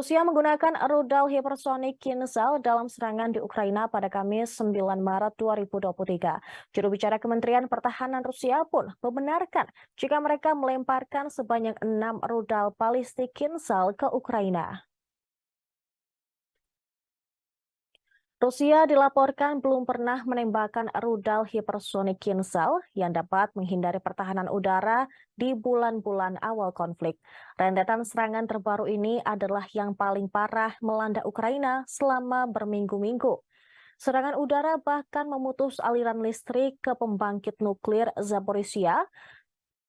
Rusia menggunakan rudal hipersonik Kinzhal dalam serangan di Ukraina pada Kamis 9 Maret 2023. Juru bicara Kementerian Pertahanan Rusia pun membenarkan jika mereka melemparkan sebanyak 6 rudal balistik Kinzhal ke Ukraina. Rusia dilaporkan belum pernah menembakkan rudal hipersonik Kinzhal yang dapat menghindari pertahanan udara di bulan-bulan awal konflik. Rentetan serangan terbaru ini adalah yang paling parah melanda Ukraina selama berminggu-minggu. Serangan udara bahkan memutus aliran listrik ke pembangkit nuklir Zaporizhia,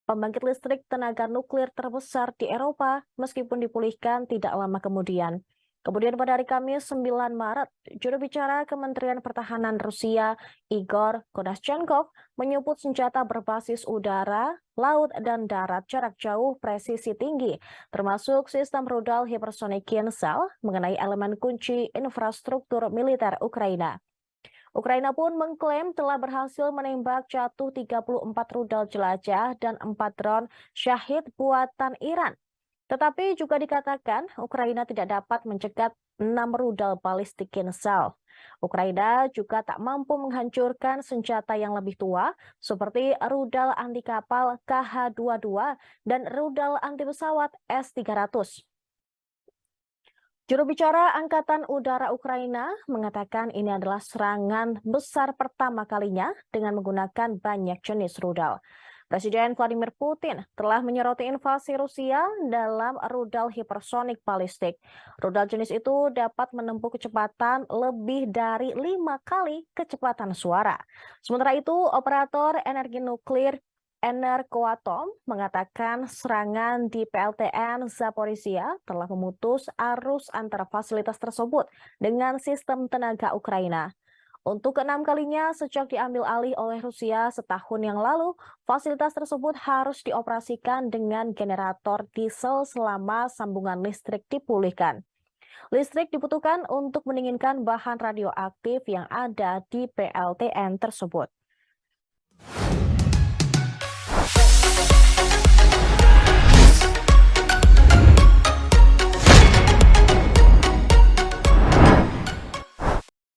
pembangkit listrik tenaga nuklir terbesar di Eropa, meskipun dipulihkan tidak lama kemudian. Kemudian pada hari Kamis 9 Maret, juru bicara Kementerian Pertahanan Rusia, Igor Konaschenkov, menyebut senjata berbasis udara, laut, dan darat jarak jauh presisi tinggi, termasuk sistem rudal hipersonik Kinzhal, mengenai elemen kunci infrastruktur militer Ukraina. Ukraina pun mengklaim telah berhasil menembak jatuh 34 rudal jelajah dan 4 drone Shahid buatan Iran. Tetapi juga dikatakan Ukraina tidak dapat mencegat 6 rudal balistik Kinzhal. Ukraina juga tak mampu menghancurkan senjata yang lebih tua seperti rudal anti kapal KH-22 dan rudal anti pesawat S-300. Juru bicara Angkatan Udara Ukraina mengatakan ini adalah serangan besar pertama kalinya dengan menggunakan banyak jenis rudal. Presiden Vladimir Putin telah menyoroti invasi Rusia dalam rudal hipersonik balistik. Rudal jenis itu dapat menempuh kecepatan lebih dari 5 kali kecepatan suara. Sementara itu, operator energi nuklir Energoatom mengatakan serangan di PLTN Zaporizhia telah memutus arus antara fasilitas tersebut dengan sistem tenaga Ukraina. Untuk keenam kalinya sejak diambil alih oleh Rusia setahun yang lalu, fasilitas tersebut harus dioperasikan dengan generator diesel selama sambungan listrik dipulihkan. Listrik dibutuhkan untuk mendinginkan bahan radioaktif yang ada di PLTN tersebut.